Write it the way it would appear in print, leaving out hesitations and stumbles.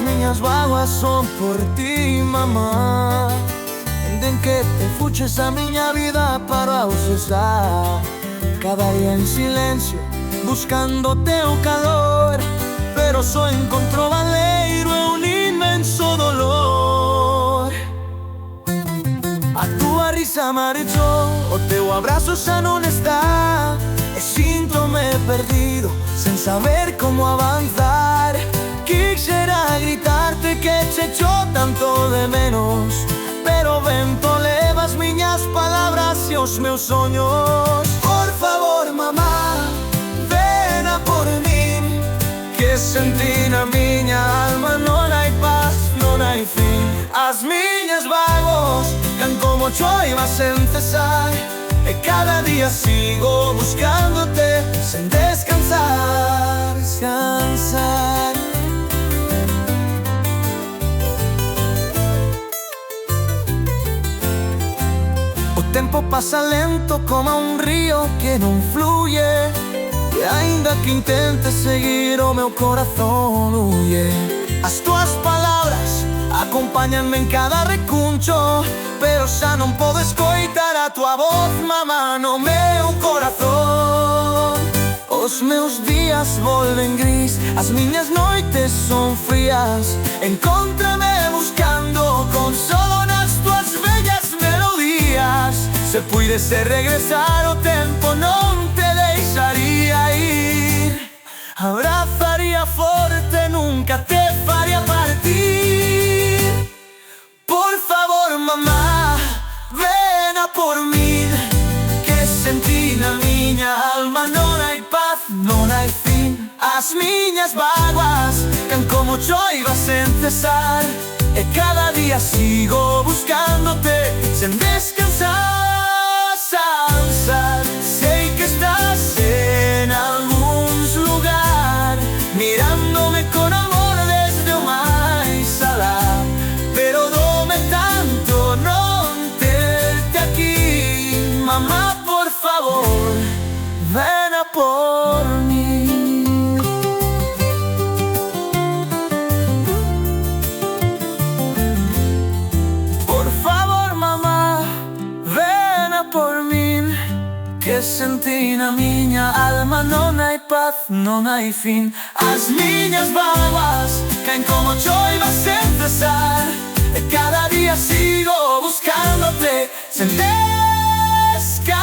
minhas mágoas são por ti, mamã. Entendo que te fuches a minha vida para usar cada dia em silêncio, buscando teu calor. Pero só encontrou valeiro é um imenso dolor. A tua risa marchou, o teu abraço já não está. E sinto-me perdido, sem saber como avançar. Quisiera gritarte que te echo tanto de menos, pero o vento leva as minhas palavras e os meus sonhos. Por favor, mamá, vena por mim, que senti na minha alma não há paz, não há fim. As minhas mágoas caen como choivas sem cessar, e cada dia sigo buscándote sem descansar, descansar. O tempo passa lento como um rio que não flui, e ainda que intente seguir o meu coração huye. As tuas palavras acompanham-me em cada recuncho, pero já não posso escutar a tua voz, mamá, no meu coração. Os meus dias volvem gris, as minhas noites são frias. Encontra-me buscando consolo nas tuas bellas melodias. Se pudesse regressar o tempo, não te deixaria ir. Abrazaria forte, nunca te faria partir. Por favor, mamá, vena por mim, que senti na minha alma não há paz, não há fim. As minhas mágoas caen como choivas sem cessar, e cada dia sigo buscándote sem descansar. Sei que estás em alguns lugar, mirándome com amor desde o mais alá. Pero dóme tanto não ter-te aqui, mamá, por favor, vena por mim. Por favor, mamá, vena por mim, que senti na minha alma não há paz, não há fim. As minhas mágoas caem como choivas sem cessar, e cada dia sigo buscándote sem descansar.